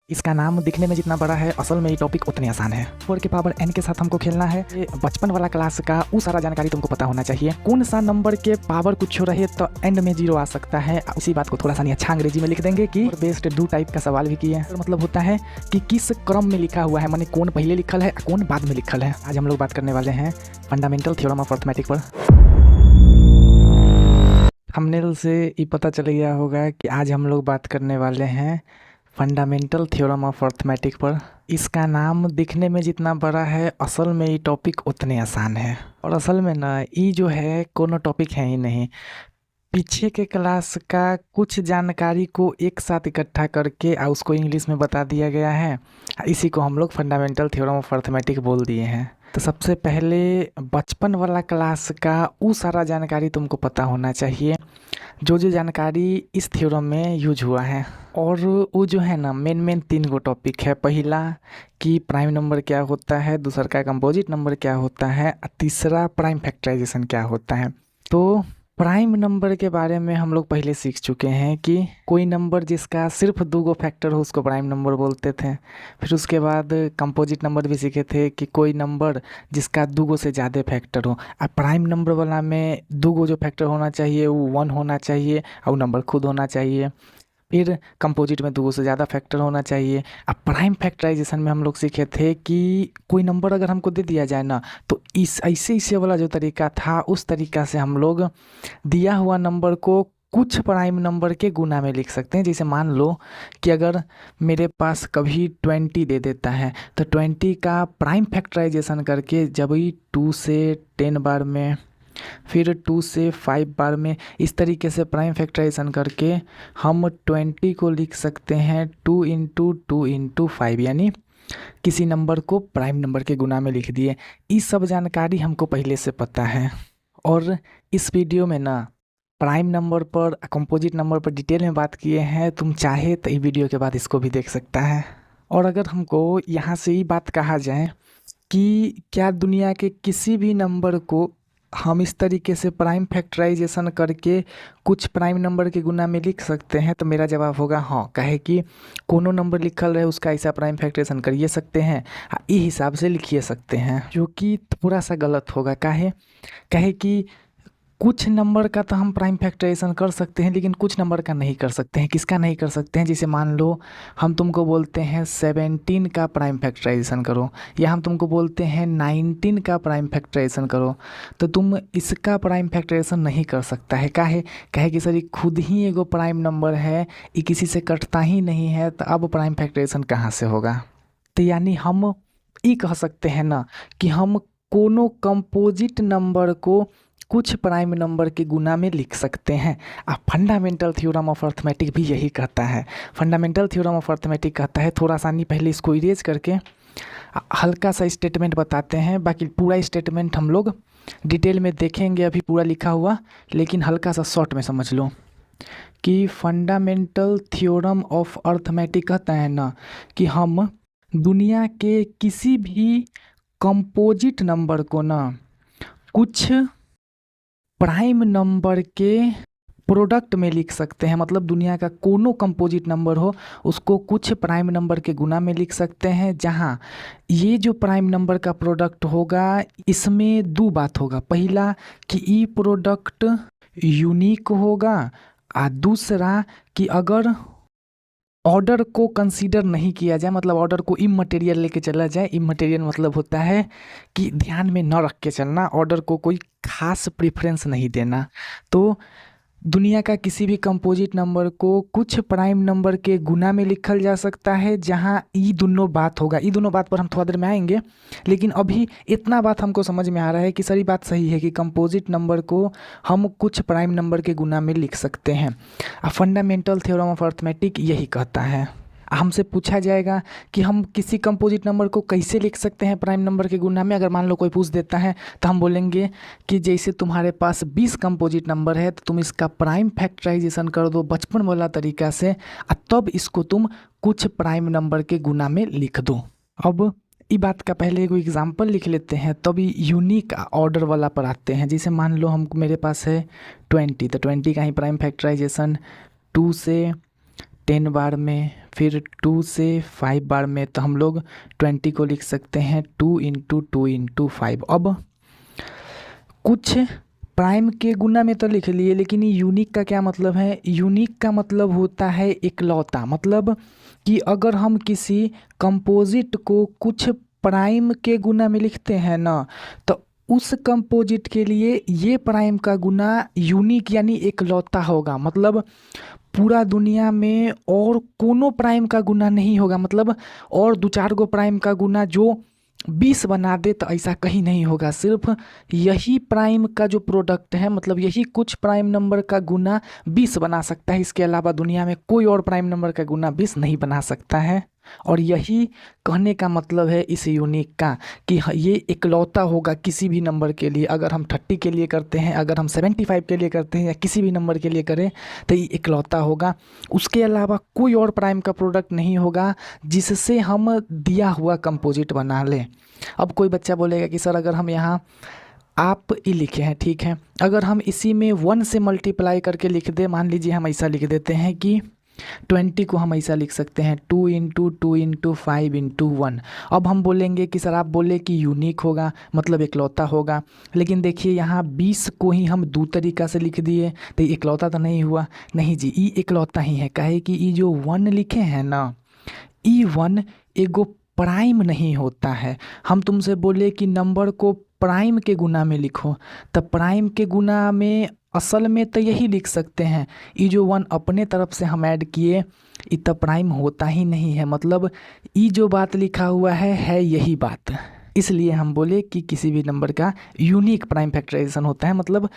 इसका नाम दिखने में जितना बड़ा है असल में ये टॉपिक उतने आसान है। 4 के पावर n के साथ हमको खेलना है। ये बचपन वाला क्लास का वो सारा जानकारी तुमको पता होना चाहिए। कौन सा नंबर के पावर कुछ रहे तो एंड में 0 आ सकता है। उसी बात को थोड़ा सा नहीं अच्छा अंग्रेजी में लिख देंगे कि बेस्ड डू टाइप का सवाल भी किए। मतलब होता है कि किस क्रम में लिखा हुआ है, माने कौन पहले लिखल है कौन बाद में लिखल है। आज हम लोग बात करने वाले हैं फंडामेंटल थ्योरम ऑफ अर्थमेटिक पर। थंबनेल से ये पता चल गया होगा कि आज हम लोग बात करने वाले हैं फंडामेंटल थ्योरम ऑफ अर्थमेटिक पर। इसका नाम दिखने में जितना बड़ा है असल में ये टॉपिक उतने आसान है। और असल में ना ये जो है कोनो टॉपिक है ही नहीं, पीछे के क्लास का कुछ जानकारी को एक साथ इकट्ठा करके उसको इंग्लिश में बता दिया गया है। इसी को हम लोग फंडामेंटल थ्योरम ऑफ अर्थमेटिक बोल दिए हैं। तो सबसे पहले बचपन वाला क्लास का वो सारा जानकारी तुमको पता होना चाहिए जो जानकारी इस थ्योरम में यूज हुआ है। और वो जो है ना मेन 3 टॉपिक है। पहला कि प्राइम नंबर क्या होता है, दूसरा का कंपोजिट नंबर क्या होता है, तीसरा प्राइम फैक्टराइजेशन क्या होता है। तो प्राइम नंबर के बारे में हम लोग पहले सीख चुके हैं कि कोई नंबर जिसका सिर्फ 2 फैक्टर हो उसको प्राइम नंबर बोलते थे। फिर उसके बाद कंपोजिट नंबर भी सीखे थे कि कोई नंबर जिसका 2 से ज़्यादा फैक्टर हो। अब प्राइम नंबर वाला में 2 जो फैक्टर होना चाहिए वो 1 होना चाहिए और नंबर खुद होना चाहिए। फिर कंपोजिट में 2 से ज़्यादा फैक्टर होना चाहिए। अब प्राइम फैक्टराइजेशन में हम लोग सीखे थे कि कोई नंबर अगर हमको दे दिया जाए ना तो इस ऐसे वाला जो तरीका था उस तरीका से हम लोग दिया हुआ नंबर को कुछ प्राइम नंबर के गुना में लिख सकते हैं। जैसे मान लो कि अगर मेरे पास कभी 20 दे देता है तो 20 का प्राइम फैक्टराइजेशन करके जब ही 2 से 10 बार में, फिर 2 से 5 बार में, इस तरीके से प्राइम फैक्टराइजेशन करके हम 20 को लिख सकते हैं 2 इंटू 2 इंटू 5, यानी किसी नंबर को प्राइम नंबर के गुना में लिख दिए। ये सब जानकारी हमको पहले से पता है। और इस वीडियो में ना प्राइम नंबर पर कंपोजिट नंबर पर डिटेल में बात किए हैं। तुम चाहे तो ये वीडियो के बाद इसको भी देख सकता है। और अगर हमको यहाँ से ये बात कहा जाए कि क्या दुनिया के किसी भी नंबर को हम इस तरीके से प्राइम फैक्टराइजेशन करके कुछ प्राइम नंबर के गुना में लिख सकते हैं, तो मेरा जवाब होगा हाँ। कहे कि कोनो नंबर लिखल रहे उसका ऐसा प्राइम फैक्टराइजेशन करिए सकते हैं, इस हिसाब से लिखिए सकते हैं, जो कि थोड़ा सा गलत होगा। कहे कि कुछ नंबर का तो हम प्राइम फैक्टराइजेशन कर सकते हैं लेकिन कुछ नंबर का नहीं कर सकते हैं। किसका नहीं कर सकते हैं? जैसे मान लो हम तुमको बोलते हैं 17 का प्राइम फैक्टराइजेशन करो, या हम तुमको बोलते हैं 19 का प्राइम फैक्टराइजेशन करो, तो तुम इसका प्राइम फैक्टराइजेशन नहीं कर सकता है। काहे कि सर ये खुद ही एगो प्राइम नंबर है, ये किसी से कटता ही नहीं है, तो अब प्राइम फैक्टराइजेशन कहाँ से होगा। तो यानी हम ये कह सकते हैं ना कि हम कोनो कंपोजिट नंबर को कुछ प्राइम नंबर के गुना में लिख सकते हैं। फंडामेंटल थ्योरम ऑफ अर्थमेटिक भी यही कहता है। फंडामेंटल थ्योरम ऑफ अर्थमेटिक कहता है, थोड़ा सा नहीं पहले इसको इरेज करके हल्का सा स्टेटमेंट बताते हैं। बाकी पूरा स्टेटमेंट हम लोग डिटेल में देखेंगे, अभी पूरा लिखा हुआ, लेकिन हल्का सा शॉर्ट में समझ लो कि फंडामेंटल थ्योरम ऑफ अर्थमेटिक कहता है ना कि हम दुनिया के किसी भी कंपोजिट नंबर को ना कुछ प्राइम नंबर के प्रोडक्ट में लिख सकते हैं। मतलब दुनिया का कोनो कंपोजिट नंबर हो उसको कुछ प्राइम नंबर के गुना में लिख सकते हैं, जहां ये जो प्राइम नंबर का प्रोडक्ट होगा इसमें 2 बात होगा। पहला कि ये प्रोडक्ट यूनिक होगा, और दूसरा कि अगर ऑर्डर को कंसीडर नहीं किया जाए, मतलब ऑर्डर को इमटेरियल लेके चला जाए। इमटेरियल मतलब होता है कि ध्यान में न रख के चलना, ऑर्डर को कोई खास प्रेफरेंस नहीं देना। तो दुनिया का किसी भी कंपोजिट नंबर को कुछ प्राइम नंबर के गुना में लिखल जा सकता है जहां ये दोनों बात होगा। ये दोनों बात पर हम थोड़ा देर में आएंगे, लेकिन अभी इतना बात हमको समझ में आ रहा है कि सारी बात सही है कि कंपोजिट नंबर को हम कुछ प्राइम नंबर के गुना में लिख सकते हैं। फंडामेंटल थ्योरम ऑफ अर्थमेटिक यही कहता है। हमसे पूछा जाएगा कि हम किसी कंपोजिट नंबर को कैसे लिख सकते हैं प्राइम नंबर के गुना में। अगर मान लो कोई पूछ देता है तो हम बोलेंगे कि जैसे तुम्हारे पास 20 कंपोजिट नंबर है तो तुम इसका प्राइम फैक्टराइजेशन कर दो बचपन वाला तरीका से, तब इसको तुम कुछ प्राइम नंबर के गुना में लिख दो। अब ये बात का पहले एक एग्जाम्पल लिख लेते हैं, तभी यूनिक ऑर्डर वाला पर आते हैं। जैसे मान लो हम मेरे पास है 20, तो 20 का ही प्राइम फैक्टराइजेशन 2 से 10 बार में, फिर 2 से 5 बार में, तो हम लोग 20 को लिख सकते हैं 2 इंटू 2 इंटू 5। अब कुछ प्राइम के गुना में तो लिख लिए, लेकिन ये यूनिक का क्या मतलब है? यूनिक का मतलब होता है इकलौता। मतलब कि अगर हम किसी कंपोजिट को कुछ प्राइम के गुना में लिखते हैं ना, तो उस कंपोजिट के लिए ये प्राइम का गुना यूनिक यानी इकलौता होगा। मतलब पूरा दुनिया में और कोनो प्राइम का गुना नहीं होगा। मतलब और 2-4 गो प्राइम का गुना जो 20 बना दे, तो ऐसा कहीं नहीं होगा। सिर्फ यही प्राइम का जो प्रोडक्ट है, मतलब यही कुछ प्राइम नंबर का गुना 20 बना सकता है। इसके अलावा दुनिया में कोई और प्राइम नंबर का गुना 20 नहीं बना सकता है। और यही कहने का मतलब है इस यूनिक का, कि ये इकलौता होगा किसी भी नंबर के लिए। अगर हम 30 के लिए करते हैं, अगर हम 75 के लिए करते हैं, या किसी भी नंबर के लिए करें, तो ये इकलौता होगा। उसके अलावा कोई और प्राइम का प्रोडक्ट नहीं होगा जिससे हम दिया हुआ कंपोजिट बना लें। अब कोई बच्चा बोलेगा कि सर अगर हम यहाँ आप ई लिखे हैं, ठीक है, अगर हम इसी में 1 से मल्टीप्लाई करके लिख दें, मान लीजिए हम ऐसा लिख देते हैं कि 20 को हम ऐसा लिख सकते हैं 2 इंटू 2 इंटू 5 इंटू 1। अब हम बोलेंगे कि सर आप बोले कि यूनिक होगा, मतलब इकलौता होगा, लेकिन देखिए यहाँ 20 को ही हम दो तरीका से लिख दिए, तो ये इकलौता तो नहीं हुआ। नहीं जी, ई इकलौता ही है। काहे कि ई जो 1 लिखे हैं ना, ई 1 एगो प्राइम नहीं होता है। हम तुमसे बोले कि नंबर को प्राइम के गुना में लिखो, तब प्राइम के गुना में असल में तो यही लिख सकते हैं। ये जो 1 अपने तरफ से हम ऐड किए, ये तो प्राइम होता ही नहीं है। मतलब ये जो बात लिखा हुआ है यही बात। इसलिए हम बोले कि किसी भी नंबर का यूनिक प्राइम फैक्टराइजेशन होता है, मतलब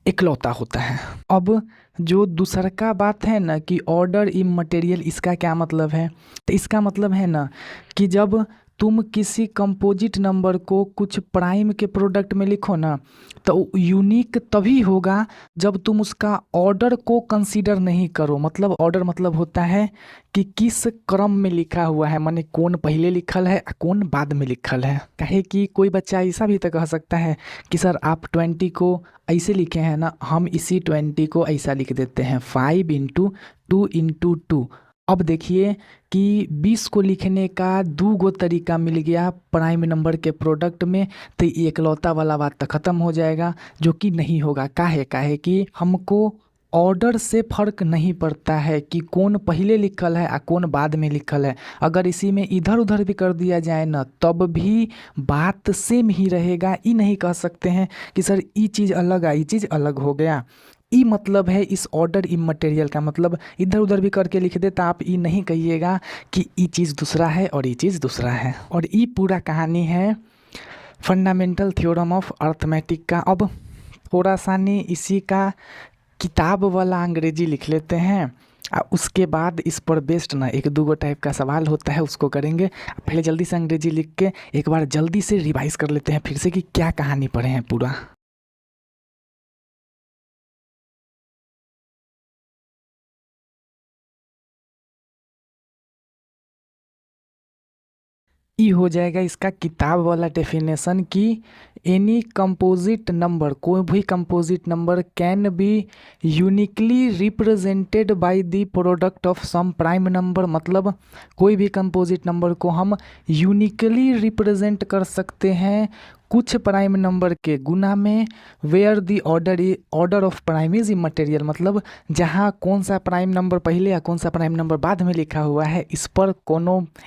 इकलौता होता है। अब जो दूसरा का बात है ना कि ऑर्डर इमटेरियल, इसका क्या मतलब है? तो इसका मतलब है ना कि जब तुम किसी कंपोजिट नंबर को कुछ प्राइम के प्रोडक्ट में लिखो ना, तो यूनिक तभी होगा जब तुम उसका ऑर्डर को कंसीडर नहीं करो। मतलब ऑर्डर मतलब होता है कि किस क्रम में लिखा हुआ है, माने कौन पहले लिखल है कौन बाद में लिखल है। कहे कि कोई बच्चा ऐसा भी तो कह सकता है कि सर आप 20 को ऐसे लिखे हैं ना, हम इसी 20 को ऐसा लिख देते हैं 5 इंटू 2 इंटू 2। अब देखिए कि 20 को लिखने का 2 गो तरीका मिल गया प्राइम नंबर के प्रोडक्ट में, तो ये इकलौता वाला बात तो ख़त्म हो जाएगा, जो कि नहीं होगा। काहे कि हमको ऑर्डर से फ़र्क नहीं पड़ता है कि कौन पहले लिखल है और कौन बाद में लिखल है। अगर इसी में इधर उधर भी कर दिया जाए ना, तब भी बात सेम ही रहेगा। ये नहीं कह सकते हैं कि सर ये चीज़ अलग है, ये चीज़ अलग हो गया। ई मतलब है इस ऑर्डर इमटेरियल का। मतलब इधर उधर भी करके लिख देता, आप ई नहीं कहिएगा कि ई चीज़ दूसरा है और ये चीज़ दूसरा है। और ये पूरा कहानी है फंडामेंटल थ्योरम ऑफ अर्थमेटिक का। अब थोड़ा सा नहीं इसी का किताब वाला अंग्रेजी लिख लेते हैं, उसके बाद इस पर बेस्ड ना 1-2 टाइप का सवाल होता है, उसको करेंगे। पहले जल्दी से अंग्रेजी लिख के एक बार जल्दी से रिवाइज कर लेते हैं फिर से कि क्या कहानी पढ़े हैं पूरा। ई हो जाएगा इसका किताब वाला डेफिनेशन कि एनी कंपोजिट नंबर, कोई भी composite number can be uniquely represented by the product of some prime number. मतलब कोई भी कंपोजिट नंबर को हम यूनिकली रिप्रेजेंट कर सकते हैं कुछ प्राइम नंबर के गुना में, where the order of prime is immaterial. मतलब जहाँ कौन सा प्राइम नंबर पहले या कौन सा प्राइम नंबर बाद में लिखा हुआ है, इस पर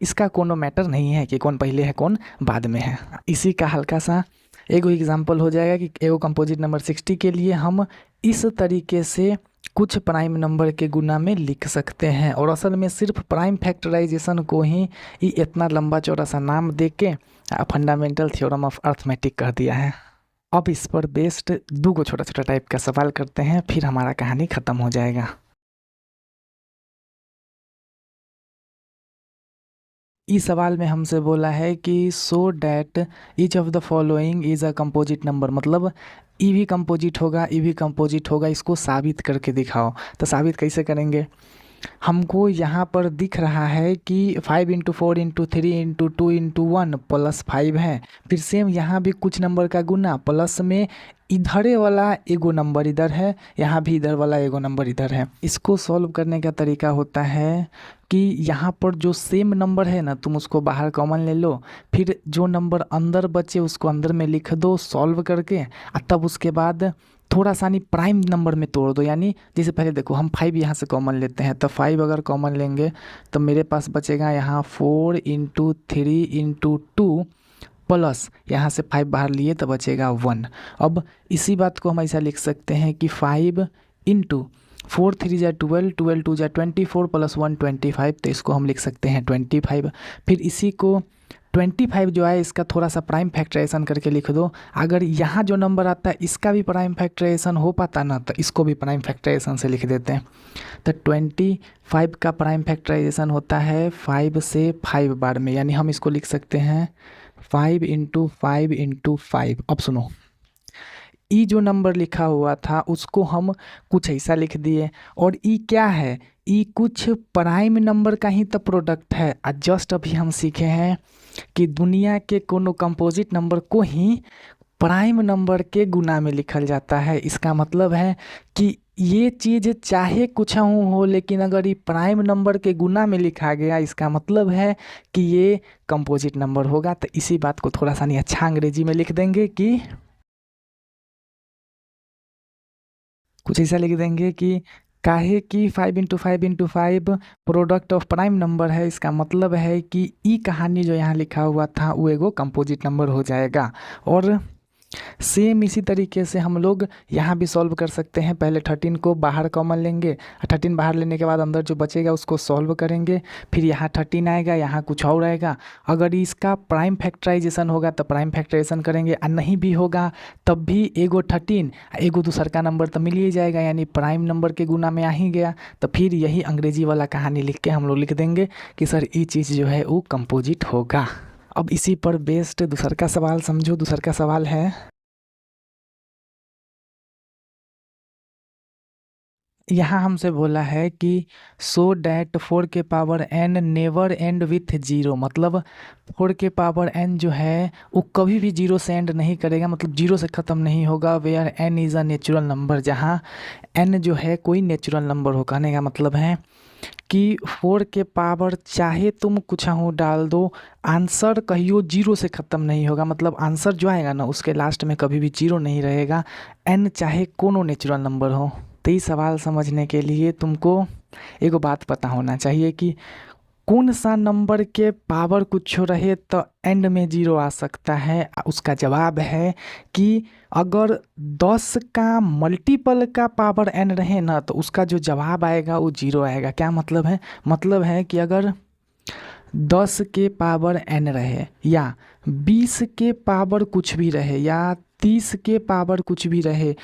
इसका कोनो मैटर नहीं है कि कौन पहले है कौन बाद में है। इसी का हल्का सा एगो एग्जाम्पल हो जाएगा कि एगो कंपोजिट नंबर 60 के लिए हम इस तरीके से कुछ प्राइम नंबर के गुना में लिख सकते हैं। और असल में सिर्फ प्राइम फैक्टराइजेशन को ही ये इतना लंबा चौड़ा सा नाम दे के फंडामेंटल थ्योरम ऑफ अर्थमेटिक कर दिया है। अब इस पर बेस्ड 2 गो छोटा छोटा टाइप का सवाल करते हैं, फिर हमारा कहानी ख़त्म हो जाएगा। इस सवाल में हमसे बोला है कि so that each of the following is a composite number. मतलब ई भी कंपोजिट होगा, ई भी कंपोजिट होगा, इसको साबित करके दिखाओ। तो साबित कैसे करेंगे? हमको यहाँ पर दिख रहा है कि 5 × 4 × 3 × 2 × 1 +5 है। फिर सेम यहाँ भी कुछ नंबर का गुना, प्लस में इधरे वाला एगो नंबर इधर है, यहाँ भी इधर वाला एगो नंबर इधर है। इसको सॉल्व करने का तरीका होता है कि यहाँ पर जो सेम नंबर है ना, तुम उसको बाहर कॉमन ले लो, फिर जो नंबर अंदर बचे उसको अंदर में लिख दो सॉल्व करके, तब उसके बाद थोड़ा सा नहीं प्राइम नंबर में तोड़ दो। यानी जैसे पहले देखो, हम 5 यहाँ से कॉमन लेते हैं, तो 5 अगर कॉमन लेंगे तो मेरे पास बचेगा यहाँ 4 × 3 × 2 प्लस यहाँ से 5 बाहर लिए तो बचेगा 1। अब इसी बात को हम ऐसा लिख सकते हैं कि 5 × 4 3 × 12, 12 2 × 24 + 1 25, तो इसको हम लिख सकते हैं 25। फिर इसी को 25 जो है इसका थोड़ा सा प्राइम फैक्टराइजेशन करके लिख दो। अगर यहाँ जो नंबर आता है इसका भी प्राइम फैक्टराइजेशन हो पाता ना, तो इसको भी प्राइम फैक्टराइजेशन से लिख देते हैं। तो 25 का प्राइम फैक्टराइजेशन होता है 5 से 5 बार में, यानी हम इसको लिख सकते हैं 5 × 5 × 5। अब सुनो, ई जो नंबर लिखा हुआ था उसको हम कुछ ऐसा लिख दिए, और ई क्या है, ई कुछ प्राइम नंबर का ही तो प्रोडक्ट है। जस्ट अभी हम सीखे हैं कि दुनिया के कोनो कंपोजिट नंबर को ही प्राइम नंबर के गुना में लिखल जाता है। इसका मतलब है कि ये चीज़ चाहे कुछ हो, लेकिन अगर ये प्राइम नंबर के गुना में लिखा गया, इसका मतलब है कि ये कंपोजिट नंबर होगा। तो इसी बात को थोड़ा सा नहीं अच्छा अंग्रेजी में लिख देंगे कि कुछ ऐसा लिख देंगे कि काहे कि 5 × 5 × 5 प्रोडक्ट ऑफ प्राइम नंबर है। इसका मतलब है कि ई कहानी जो यहाँ लिखा हुआ था वो एगो कंपोजिट नंबर हो जाएगा। और सेम इसी तरीके से हम लोग यहाँ भी सॉल्व कर सकते हैं। पहले 13 को बाहर कॉमन लेंगे, 13 बाहर लेने के बाद अंदर जो बचेगा उसको सॉल्व करेंगे, फिर यहाँ 13 आएगा, यहाँ कुछ और आएगा। अगर इसका प्राइम फैक्टराइजेशन होगा तो प्राइम फैक्टराइजेशन करेंगे, और नहीं भी होगा तब भी एगो 13 एगो दूसर का नंबर तो मिल ही जाएगा, यानी प्राइम नंबर के गुना में आ ही गया। तो फिर यही अंग्रेजी वाला कहानी लिख के हम लोग लिख देंगे कि सर ये चीज़ जो है वो कंपोजिट होगा। अब इसी पर बेस्ड दूसर का सवाल समझो। दूसर का सवाल है, यहाँ हमसे बोला है कि सो डैट 4 के power n never and with zero, मतलब 4 के पावर n जो है वो कभी भी जीरो से एंड नहीं करेगा, मतलब जीरो से ख़त्म नहीं होगा। Where n is a natural number, जहाँ n जो है कोई नेचुरल नंबर हो। कहने का मतलब है कि 4 के पावर चाहे तुम कुछ हो डाल दो, आंसर कहियो जीरो से ख़त्म नहीं होगा। मतलब आंसर जो आएगा ना उसके लास्ट में कभी भी जीरो नहीं रहेगा, n चाहे कोनो नेचुरल नंबर हो। तो ये सवाल समझने के लिए तुमको एगो बात पता होना चाहिए कि कौन सा नंबर के पावर कुछ रहे तो एंड में जीरो आ सकता है। उसका जवाब है कि अगर 10 का मल्टीपल का पावर n रहे ना, तो उसका जो जवाब आएगा वो जीरो आएगा। क्या मतलब है? मतलब है कि अगर 10 के पावर n रहे, या 20 के पावर कुछ भी रहे, या 30 के पावर कुछ भी रहे,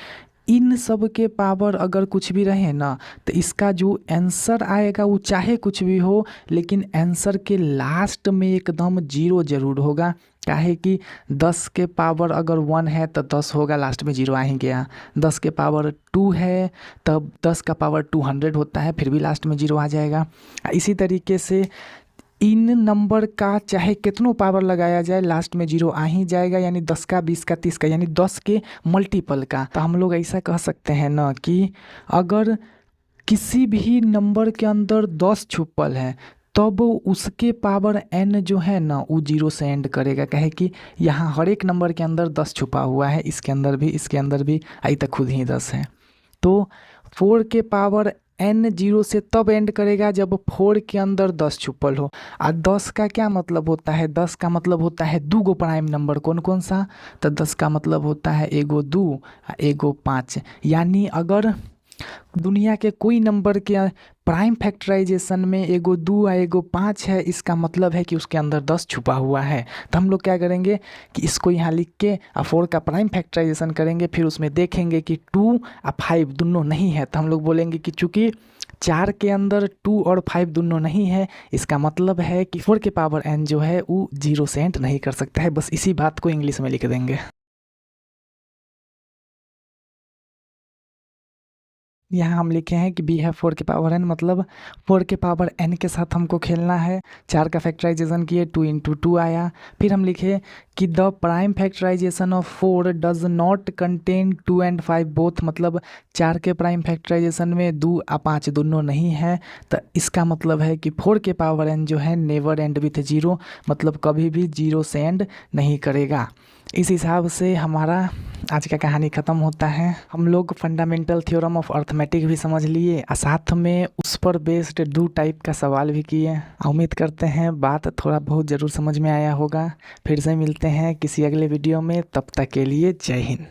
इन सब के पावर अगर कुछ भी रहे ना, तो इसका जो आंसर आएगा वो चाहे कुछ भी हो, लेकिन आंसर के लास्ट में एकदम जीरो ज़रूर होगा। काहे कि 10 के पावर अगर 1 है तो 10 होगा, लास्ट में जीरो आ ही गया। 10 के पावर 2 है तब 10 का पावर 200 होता है, फिर भी लास्ट में जीरो आ जाएगा। इसी तरीके से इन नंबर का चाहे कितनों पावर लगाया जाए लास्ट में जीरो आ ही जाएगा, यानी 10 का 20 का 30 का, यानी 10 के मल्टीपल का। तो हम लोग ऐसा कह सकते हैं ना कि अगर किसी भी नंबर के अंदर 10 छुपल है तब उसके पावर n जो है ना वो जीरो से एंड करेगा। कहे कि यहाँ हर एक नंबर के अंदर 10 छुपा हुआ है, इसके अंदर भी, इसके अंदर भी, आई तक खुद ही 10 है। तो 4 के पावर n जीरो से तब एंड करेगा जब 4 के अंदर 10 छुपल हो। और 10 का क्या मतलब होता है? 10 का मतलब होता है दूगो प्राइम नंबर। कौन कौन सा? तो 10 का मतलब होता है एगो 2 एगो 5। यानी अगर दुनिया के कोई नंबर के प्राइम फैक्टराइजेशन में एगो 2 एगो 5 है, इसका मतलब है कि उसके अंदर 10 छुपा हुआ है। तो हम लोग क्या करेंगे कि इसको यहाँ लिख के 4 का प्राइम फैक्टराइजेशन करेंगे, फिर उसमें देखेंगे कि 2 और 5 दोनों नहीं है, तो हम लोग बोलेंगे कि चूँकि 4 के अंदर 2 और 5 दोनों नहीं है, इसका मतलब है कि 4 के पावर n जो है वो जीरो से एंड नहीं कर सकता है। बस इसी बात को इंग्लिश में लिख देंगे। यहाँ हम लिखे हैं कि बी है 4 के पावर n, मतलब 4 के पावर n के साथ हमको खेलना है। 4 का फैक्टराइजेशन किए 2 इंटू 2 आया। फिर हम लिखे कि the prime factorization of 4 does not contain 2 and 5 both, मतलब 4 के प्राइम फैक्टराइजेशन में 2 और 5 दोनों नहीं है। तो इसका मतलब है कि 4 के पावर n जो है नेवर एंड विथ 0, मतलब कभी भी 0 से एंड नहीं करेगा। इस हिसाब से हमारा आज का कहानी ख़त्म होता है। हम लोग फंडामेंटल थ्योरम ऑफ अर्थमेटिक भी समझ लिए और साथ में उस पर बेस्ड 2 टाइप का सवाल भी किए। उम्मीद करते हैं बात थोड़ा बहुत ज़रूर समझ में आया होगा। फिर से मिलते हैं किसी अगले वीडियो में, तब तक के लिए जय हिंद।